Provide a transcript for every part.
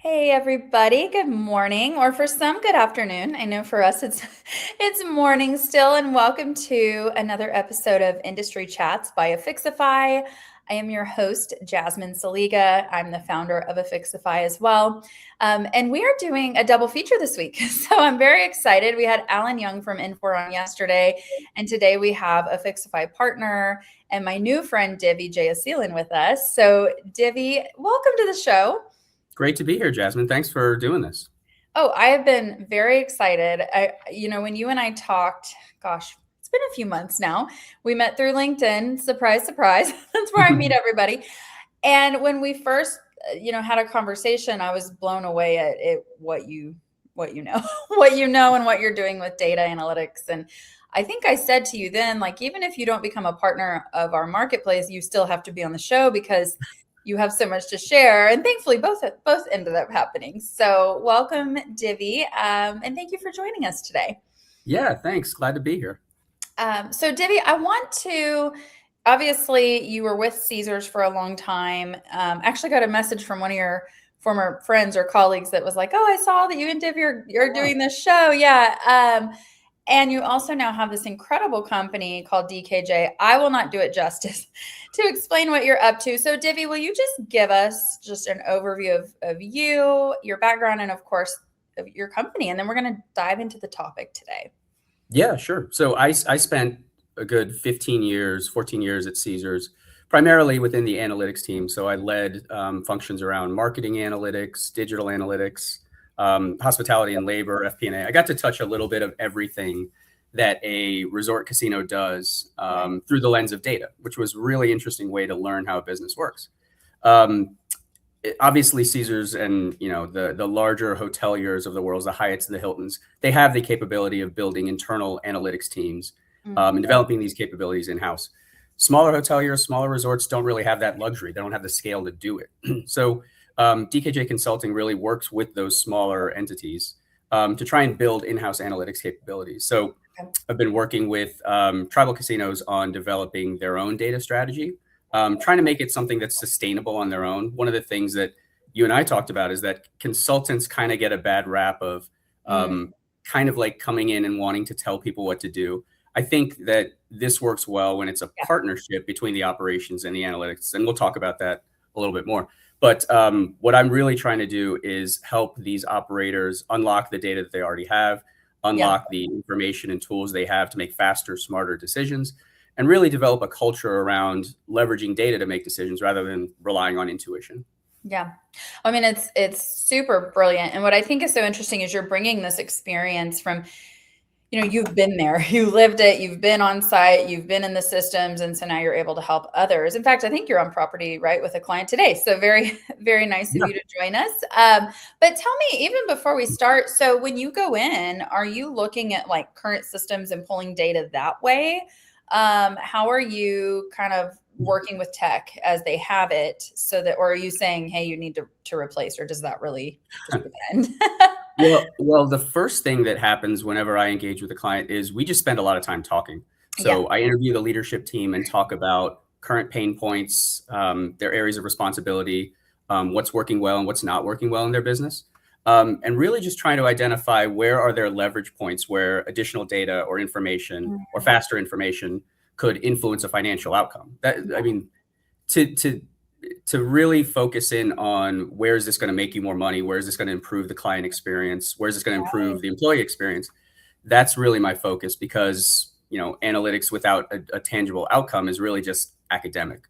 Hey everybody, good morning, or for some, good afternoon. I know for us it's morning still, and welcome to another episode of Industry Chats by Affixify. I am your host, Jasmine Saliga. I'm the founder of Affixify as well. And we are doing a double feature this week. So I'm very excited. We had Alan Young from Infor on yesterday, and today we have Affixify partner and my new friend, Dhivy Jayaseelan with us. So Dhivy, welcome to the show. Great to be here, Jasmine. Thanks for doing this. Oh, I have been very excited. When you and I talked, gosh, it's been a few months now. We met through LinkedIn. Surprise, surprise. That's where I meet everybody. And when we first, had a conversation, I was blown away at what you know, what you know, and what you're doing with data analytics. And I think I said to you then, like, even if you don't become a partner of our marketplace, you still have to be on the show because you have so much to share, and thankfully both ended up happening. So welcome, Dhivy, and thank you for joining us today. Yeah, thanks. Glad to be here. So Dhivy, I want to, obviously you were with Caesars for a long time. Actually got a message from one of your former friends or colleagues that was like, oh, I saw that you and Dhivy you're doing this show. Yeah. And you also now have this incredible company called DKJ. I will not do it justice to explain what you're up to. So Dhivy, will you just give us just an overview of you, your background, and of course, of your company? And then we're going to dive into the topic today. Yeah, sure. So I spent a good 14 years at Caesars, primarily within the analytics team. So I led functions around marketing analytics, digital analytics, hospitality and labor, FP&A. I got to touch a little bit of everything that a resort casino does through the lens of data, which was a really interesting way to learn how a business works. Obviously, Caesars and the larger hoteliers of the world, the Hyatts, the Hiltons, they have the capability of building internal analytics teams and developing these capabilities in-house. Smaller hoteliers, smaller resorts don't really have that luxury. They don't have the scale to do it. So DKJ Consulting really works with those smaller entities to try and build in-house analytics capabilities. So I've been working with tribal casinos on developing their own data strategy, trying to make it something that's sustainable on their own. One of the things that you and I talked about is that consultants kind of get a bad rap of kind of like coming in and wanting to tell people what to do. I think that this works well when it's a partnership between the operations and the analytics, and we'll talk about that a little bit more. But what I'm really trying to do is help these operators unlock the data that they already have, unlock the information and tools they have to make faster, smarter decisions, and really develop a culture around leveraging data to make decisions rather than relying on intuition. Yeah. I mean, it's super brilliant. And what I think is so interesting is you're bringing this experience from, you've been there, you lived it, you've been on site, you've been in the systems. And so now you're able to help others. In fact, I think you're on property, right, with a client today. So very, very nice of you to join us. But tell me, even before we start, so when you go in, are you looking at like current systems and pulling data that way? How are you kind of working with tech as they have it so that, or are you saying, hey, you need to replace, or does that really just depend? Well, the first thing that happens whenever I engage with a client is we just spend a lot of time talking. So I interview the leadership team and talk about current pain points, their areas of responsibility, what's working well and what's not working well in their business. And really just trying to identify where are their leverage points where additional data or information or faster information could influence a financial outcome. To really focus in on where is this going to make you more money, where is this going to improve the client experience, where is this going to improve the employee experience, that's really my focus, because analytics without a tangible outcome is really just academic.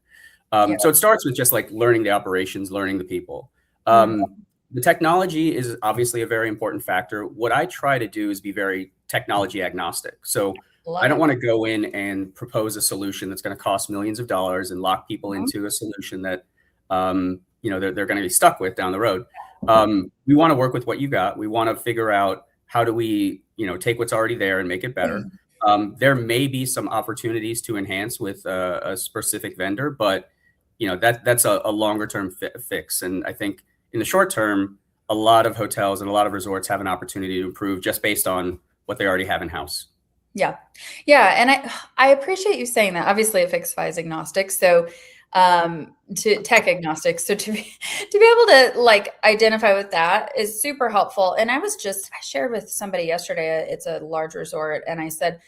So it starts with just like learning the operations, learning the people. The technology is obviously a very important factor. What I try to do is be very technology agnostic. So I don't want to go in and propose a solution that's going to cost millions of dollars and lock people into a solution that they're going to be stuck with down the road. We want to work with what you got. We want to figure out how do we take what's already there and make it better. There may be some opportunities to enhance with a specific vendor, but that's a longer term fix. And I think in the short term, a lot of hotels and a lot of resorts have an opportunity to improve just based on what they already have in house. Yeah. And I appreciate you saying that. Obviously, Affixify is agnostic. So to tech agnostic. So to be able to like identify with that is super helpful. And I shared with somebody yesterday, it's a large resort, and I said,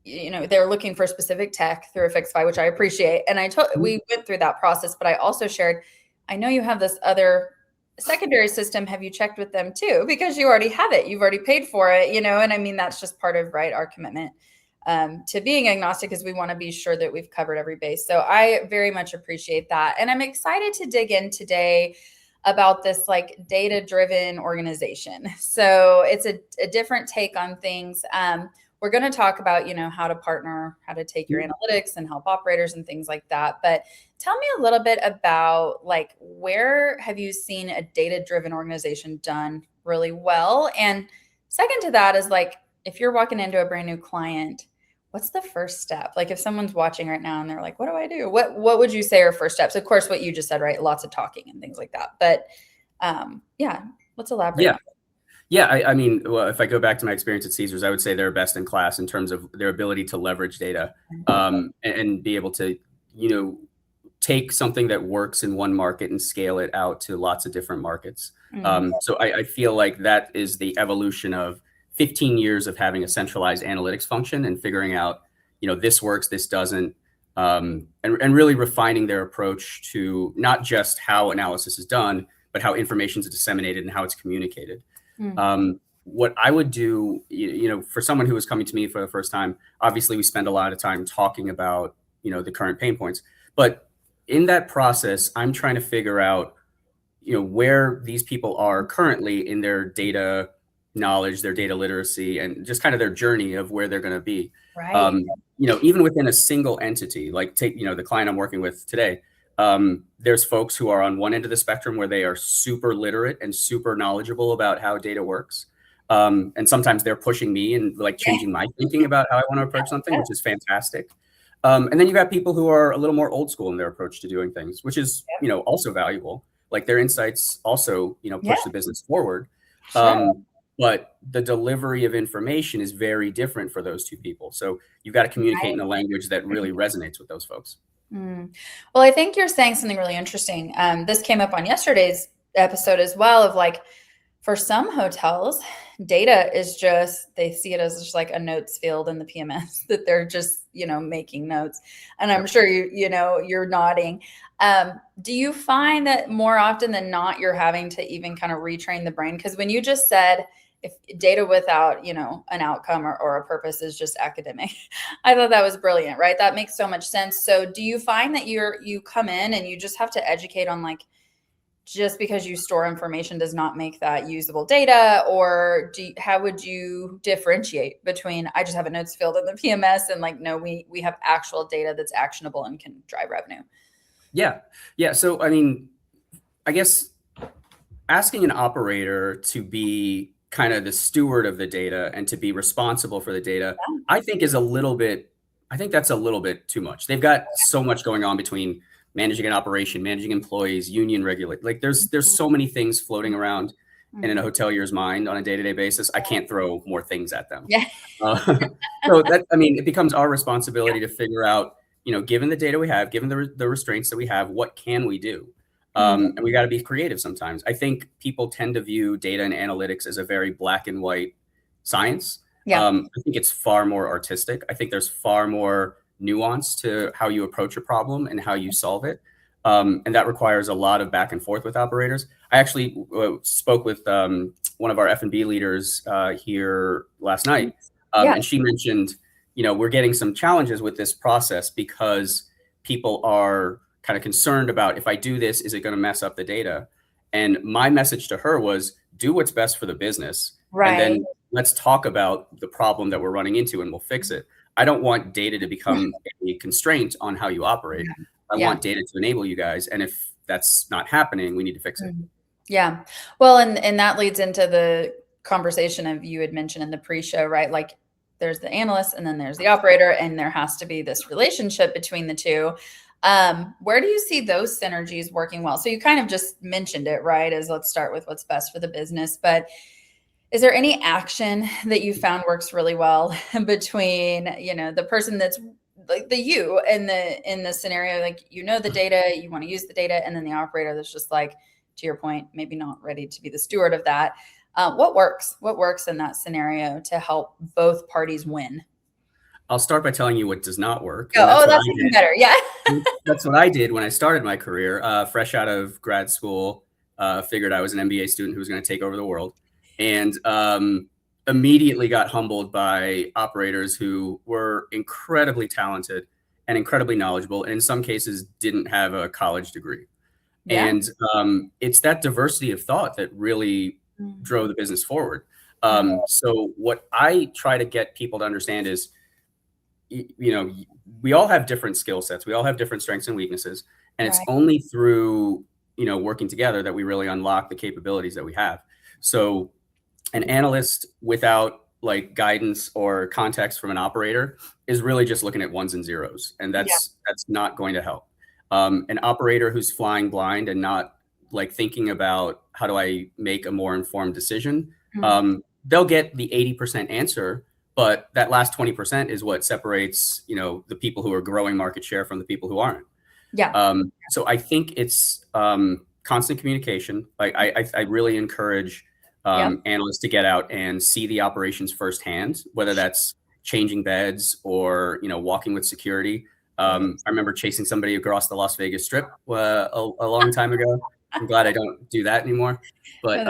they're looking for specific tech through Affixify, which I appreciate. And we went through that process, but I also shared, I know you have this other secondary system. Have you checked with them too? Because you already have it. You've already paid for it, and I mean, that's just part of, right, our commitment to being agnostic, is we want to be sure that we've covered every base. So I very much appreciate that. And I'm excited to dig in today about this like data-driven organization. So it's a different take on things. We're going to talk about, how to partner, how to take your analytics and help operators and things like that. But tell me a little bit about like, where have you seen a data-driven organization done really well? And second to that is like, if you're walking into a brand new client, what's the first step? Like if someone's watching right now and they're like, what do I do? What would you say are first steps? Of course, what you just said, right? Lots of talking and things like that. But let's elaborate. Yeah, I mean, well, if I go back to my experience at Caesars, I would say they're best in class in terms of their ability to leverage data and be able to, take something that works in one market and scale it out to lots of different markets. So I feel like that is the evolution of 15 years of having a centralized analytics function and figuring out, this works, this doesn't, and really refining their approach to not just how analysis is done, but how information is disseminated and how it's communicated. What I would do, for someone who was coming to me for the first time, obviously we spend a lot of time talking about, the current pain points, but in that process, I'm trying to figure out, where these people are currently in their data knowledge, their data literacy, and just kind of their journey of where they're going to be. Right. Even within a single entity, like take, the client I'm working with today, there's folks who are on one end of the spectrum where they are super literate and super knowledgeable about how data works. And sometimes they're pushing me and like changing my thinking about how I want to approach something, which is fantastic. And then you got people who are a little more old school in their approach to doing things, which is, also valuable. Like their insights also, push the business forward. Sure. But the delivery of information is very different for those two people. So you've got to communicate in a language that really resonates with those folks. Well, I think you're saying something really interesting. This came up on yesterday's episode as well, of like, for some hotels, data is just, they see it as just like a notes field in the PMS that they're just, making notes. And I'm sure you're nodding. Do you find that more often than not, you're having to even kind of retrain the brain? Because when you just said, if data without, an outcome or a purpose is just academic, I thought that was brilliant, right? That makes so much sense. So do you find that you come in and you just have to educate on like, just because you store information does not make that usable data? Or how would you differentiate between, I just have a notes field in the PMS and like, no, we have actual data that's actionable and can drive revenue? Yeah. So, I mean, I guess asking an operator to be kind of the steward of the data and to be responsible for the data, I think that's a little bit too much. They've got so much going on between managing an operation, managing employees, union regulate. Like there's so many things floating around in a hotelier's mind on a day-to-day basis. I can't throw more things at them. Yeah. So it becomes our responsibility to figure out, given the data we have, given the restraints that we have, what can we do? And we got to be creative sometimes. I think people tend to view data and analytics as a very black and white science. I think it's far more artistic. I think there's far more nuance to how you approach a problem and how you solve it. And that requires a lot of back and forth with operators. I actually spoke with one of our F&B leaders here last night. And she mentioned, we're getting some challenges with this process because people are kind of concerned about, if I do this, is it going to mess up the data? And my message to her was, do what's best for the business. Right. And then let's talk about the problem that we're running into and we'll fix it. I don't want data to become a constraint on how you operate. I want data to enable you guys. And if that's not happening, we need to fix it. Yeah. Well, and that leads into the conversation of, you had mentioned in the pre-show, right? Like there's the analyst and then there's the operator, and there has to be this relationship between the two. Where do you see those synergies working well? So you kind of just mentioned it, right? As let's start with what's best for the business, but is there any action that you found works really well between, the person that's like the you in the scenario, like, you know, the data, you want to use the data, and then the operator that's just like, to your point, maybe not ready to be the steward of that. What works in that scenario to help both parties win? I'll start by telling you what does not work. Oh, And that's what that's I even did. better. Yeah. That's what I did when I started my career, fresh out of grad school. Figured I was an MBA student who was going to take over the world, and immediately got humbled by operators who were incredibly talented and incredibly knowledgeable, and in some cases didn't have a college degree. Yeah. And it's that diversity of thought that really drove the business forward. So what I try to get people to understand is, we all have different skill sets. We all have different strengths and weaknesses. And it's Right. only through, working together that we really unlock the capabilities that we have. So an analyst without like guidance or context from an operator is really just looking at ones and zeros. And that's not going to help. An operator who's flying blind and not like thinking about how do I make a more informed decision, they'll get the 80% answer, but that last 20% is what separates, the people who are growing market share from the people who aren't. Yeah. So I think it's constant communication. Like I really encourage analysts to get out and see the operations firsthand, whether that's changing beds or, walking with security. I remember chasing somebody across the Las Vegas Strip a long time ago. I'm glad I don't do that anymore. But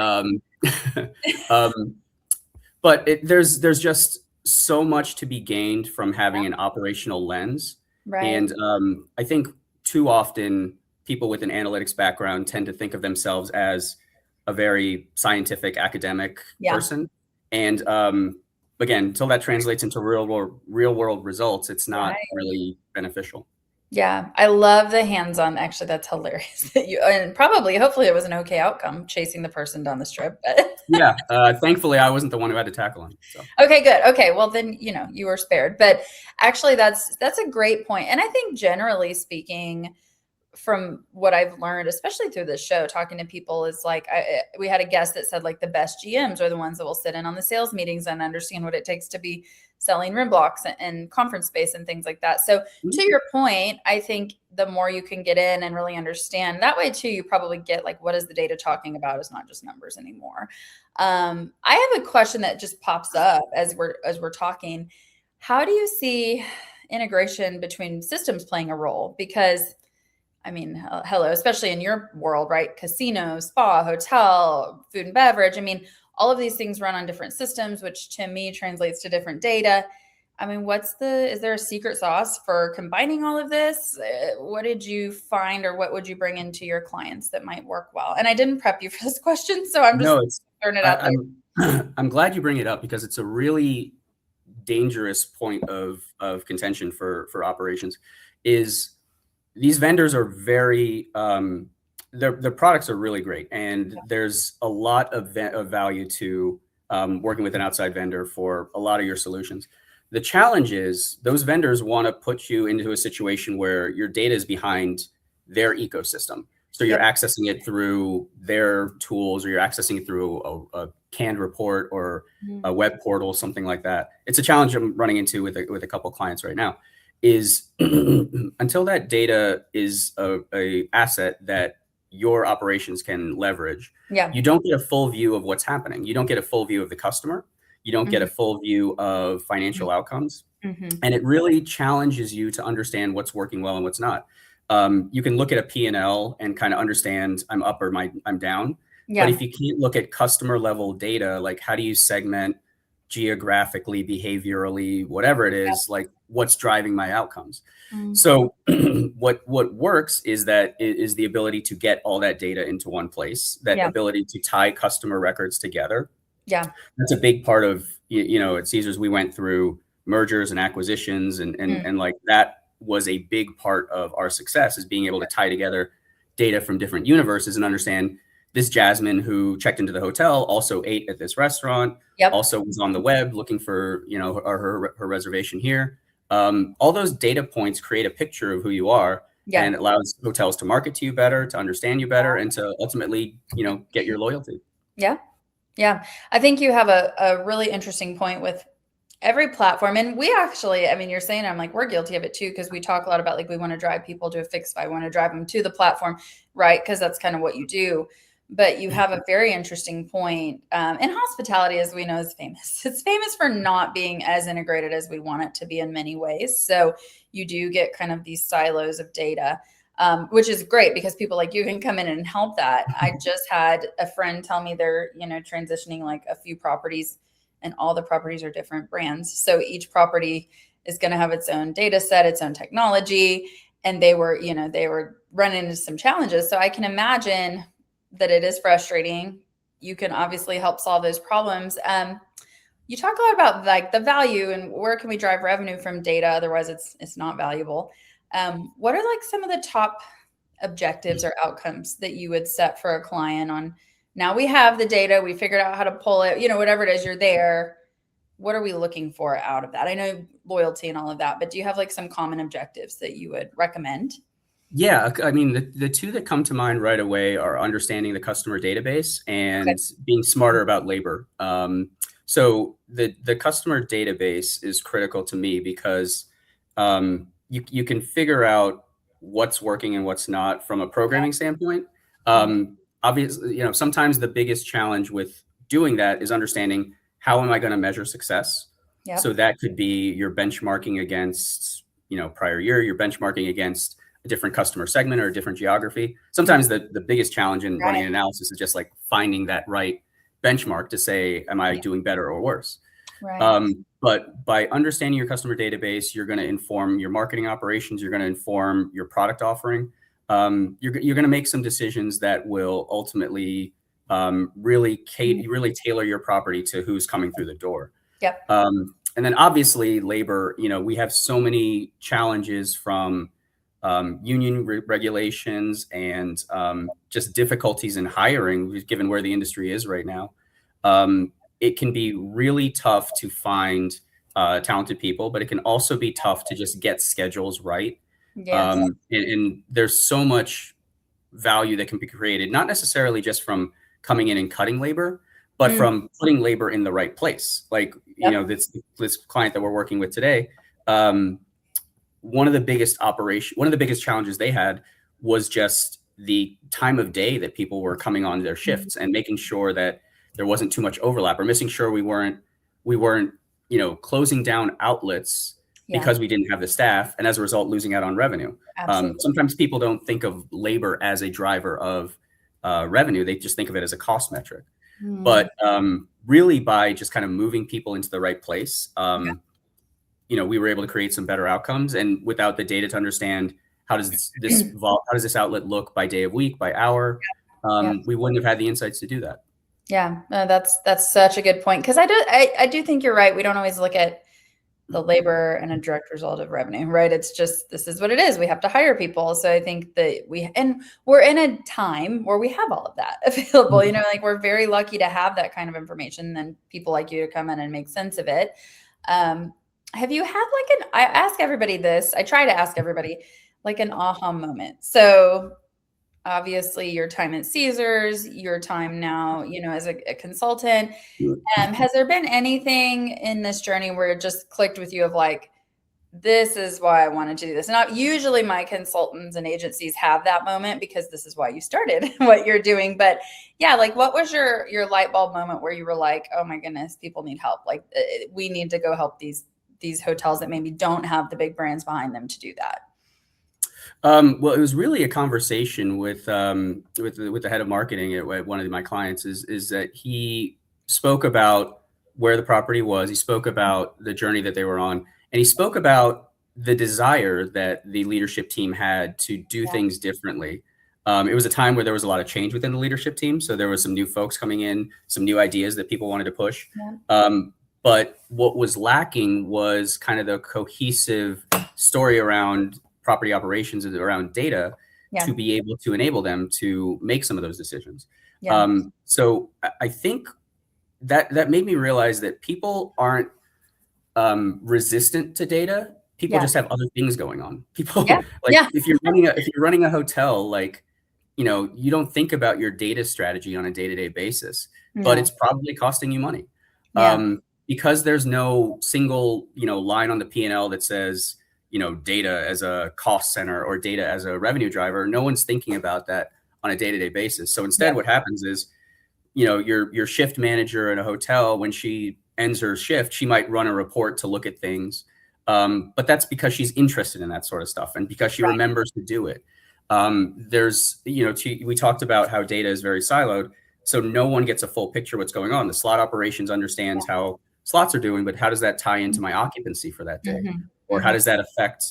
there's just so much to be gained from having an operational lens. Right. And I think too often people with an analytics background tend to think of themselves as a very scientific academic person. And again, until that translates into real world results, it's not really beneficial. Yeah, I love the hands-on. Actually, that's hilarious that and probably, hopefully it was an okay outcome chasing the person down the strip. But yeah, thankfully I wasn't the one who had to tackle him. So. Okay, good. Okay, well then, you were spared. But actually that's a great point. And I think generally speaking, from what I've learned, especially through this show, talking to people, is like, we had a guest that said like the best GMs are the ones that will sit in on the sales meetings and understand what it takes to be selling room blocks and conference space and things like that. So to your point, I think the more you can get in and really understand that way too, you probably get like, what is the data talking about? It's not just numbers anymore. I have a question that just pops up as we're talking. How do you see integration between systems playing a role? Because I mean, hello, especially in your world, right? Casino, spa, hotel, food and beverage. I mean, all of these things run on different systems, which to me translates to different data. I mean, is there a secret sauce for combining all of this? What did you find, or what would you bring into your clients that might work well? And I didn't prep you for this question, so I'm just throwing it out there. I'm glad you bring it up because it's a really dangerous point of contention for operations. Is these vendors are very, their products are really great. And there's a lot of value to working with an outside vendor for a lot of your solutions. The challenge is those vendors want to put you into a situation where your data is behind their ecosystem. So you're accessing it through their tools, or you're accessing it through a canned report or a web portal, something like that. It's a challenge I'm running into with a couple of clients right now. Is until that data is a asset that your operations can leverage, you don't get a full view of what's happening. You don't get a full view of the customer. You don't get a full view of financial outcomes. And it really challenges you to understand what's working well and what's not. You can look at a P&L and kind of understand I'm up or I'm down. But if you can't look at customer level data, like how do you segment geographically, behaviorally, whatever it is, like what's driving my outcomes. So what works is the ability to get all that data into one place, that ability to tie customer records together. Yeah. That's a big part of, at Caesars, we went through mergers and acquisitions and like that was a big part of our success, is being able to tie together data from different universes and understand this Jasmine who checked into the hotel also ate at this restaurant, also was on the web looking for, her reservation here. All those data points create a picture of who you are and allows hotels to market to you better, to understand you better, and to ultimately, get your loyalty. Yeah. Yeah. I think you have a really interesting point with every platform. And we actually, I mean, you're saying, I'm like, we're guilty of it too, because we talk a lot about like, we want to drive people to Affixify, we want to drive them to the platform, right? Because that's kind of what you do. But you have a very interesting point. And hospitality, as we know, is famous. It's famous for not being as integrated as we want it to be in many ways. So you do get kind of these silos of data, which is great because people like you can come in and help that. I just had a friend tell me they're, transitioning like a few properties, and all the properties are different brands. So each property is going to have its own data set, its own technology. And they were running into some challenges. So I can imagine that it is frustrating. You can obviously help solve those problems. You talk a lot about like the value and where can we drive revenue from data? Otherwise it's not valuable. What are like some of the top objectives or outcomes that you would set for a client on, now we have the data, we figured out how to pull it, whatever it is, you're there. What are we looking for out of that? I know loyalty and all of that, but do you have like some common objectives that you would recommend? Yeah, I mean, the two that come to mind right away are understanding the customer database and being smarter about labor. So the customer database is critical to me because you can figure out what's working and what's not from a programming standpoint. Obviously, sometimes the biggest challenge with doing that is understanding how am I going to measure success. Yep. So that could be you're benchmarking against, prior year, you're benchmarking against a different customer segment or a different geography. Sometimes the biggest challenge in running an analysis is just like finding that right benchmark to say, am I doing better or worse? Right. But by understanding your customer database, you're going to inform your marketing operations. You're going to inform your product offering. You're going to make some decisions that will ultimately really tailor your property to who's coming through the door. Yep. And then obviously labor, we have so many challenges from union regulations and just difficulties in hiring, given where the industry is right now. It can be really tough to find talented people, but it can also be tough to just get schedules right. Yes. And there's so much value that can be created, not necessarily just from coming in and cutting labor, but from putting labor in the right place. Like, this client that we're working with today, one of the biggest challenges they had was just the time of day that people were coming on their shifts and making sure that there wasn't too much overlap, or making sure we weren't, closing down outlets because we didn't have the staff, and as a result, losing out on revenue. Sometimes people don't think of labor as a driver of revenue. They just think of it as a cost metric. But really, by just kind of moving people into the right place, we were able to create some better outcomes. And without the data to understand how does this outlet look by day of week, by hour, we wouldn't have had the insights to do that. Yeah, no, that's such a good point, because I do think you're right. We don't always look at the labor and a direct result of revenue, right? It's just, this is what it is. We have to hire people. So I think that we're in a time where we have all of that available, like we're very lucky to have that kind of information, and then people like you to come in and make sense of it. Have you had like I ask everybody this, I try to ask everybody like an aha moment. So obviously your time at Caesars, your time now, as a consultant, has there been anything in this journey where it just clicked with you of like, this is why I wanted to do this? Not usually my consultants and agencies have that moment, because this is why you started what you're doing. But yeah, like what was your light bulb moment where you were like, oh my goodness, people need help. Like we need to go help these hotels that maybe don't have the big brands behind them to do that. Well, it was really a conversation with the head of marketing at one of my clients. Is that he spoke about where the property was. He spoke about the journey that they were on, and he spoke about the desire that the leadership team had to do things differently. It was a time where there was a lot of change within the leadership team, so there was some new folks coming in, some new ideas that people wanted to push. But what was lacking was kind of the cohesive story around property operations and around data to be able to enable them to make some of those decisions. So I think that made me realize that people aren't resistant to data. People just have other things going on. People if you're running a hotel, like, you don't think about your data strategy on a day-to-day basis, but it's probably costing you money. because there's no single, line on the P&L that says, data as a cost center or data as a revenue driver, no one's thinking about that on a day-to-day basis. So instead, what happens is, your shift manager at a hotel, when she ends her shift, she might run a report to look at things. But that's because she's interested in that sort of stuff and because she remembers to do it. We talked about how data is very siloed. So no one gets a full picture of what's going on. The slot operations understands how slots are doing, but how does that tie into my occupancy for that day? Or how does that affect,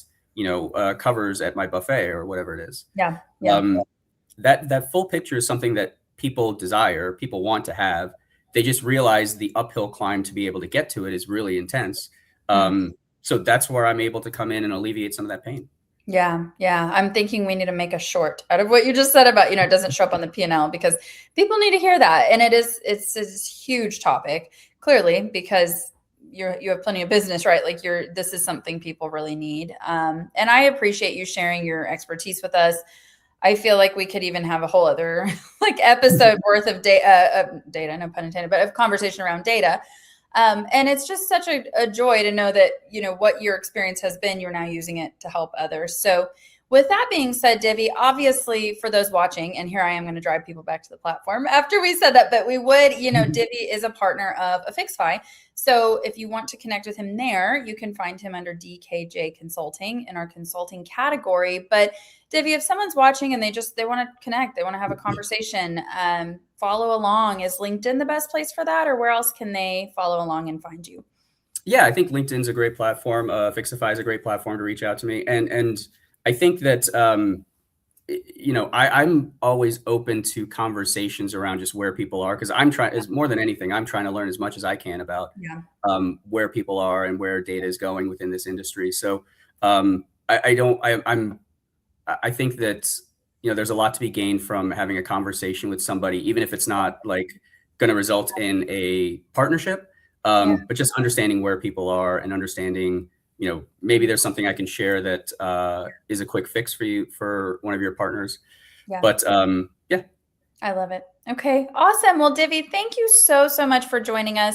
covers at my buffet or whatever it is? That full picture is something that people desire, people want to have. They just realize the uphill climb to be able to get to it is really intense. So that's where I'm able to come in and alleviate some of that pain. Yeah. I'm thinking we need to make a short out of what you just said about, it doesn't show up on the P&L, because people need to hear that. And it's this huge topic, clearly, because you have plenty of business, right? Like this is something people really need. And I appreciate you sharing your expertise with us. I feel like we could even have a whole other episode worth of data, no pun intended, but of conversation around data. And it's just such a joy to know that, what your experience has been, you're now using it to help others. So with that being said, Dhivy, obviously for those watching, and here I am going to drive people back to the platform after we said that, but we would, Dhivy is a partner of Affixify. So if you want to connect with him there, you can find him under DKJ Consulting in our consulting category. But Dhivy, if someone's watching and they want to connect, they want to have a conversation, follow along, is LinkedIn the best place for that, or where else can they follow along and find you? Yeah, I think LinkedIn's a great platform. Affixify is a great platform to reach out to me. And I think that, I'm always open to conversations around just where people are, because more than anything, I'm trying to learn as much as I can about where people are and where data is going within this industry. So I think that, there's a lot to be gained from having a conversation with somebody, even if it's not going to result in a partnership, but just understanding where people are and understanding, maybe there's something I can share that is a quick fix for you, for one of your partners. But I love it. Okay, awesome. Well, Dhivy, thank you so much for joining us.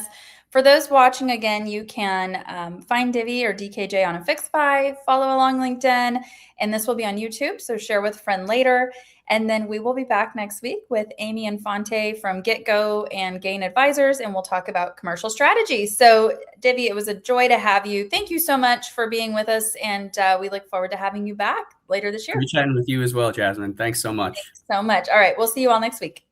For those watching, again, you can find Dhivy or DKJ on Affixify, follow along LinkedIn, and this will be on YouTube, so share with a friend later. And then we will be back next week with Amy Infante from GetGo and Gain Advisors, and we'll talk about commercial strategy. So, Dhivy, it was a joy to have you. Thank you so much for being with us, and we look forward to having you back later this year. I'll be chatting with you as well, Jasmine. Thanks so much. Thanks so much. All right, we'll see you all next week.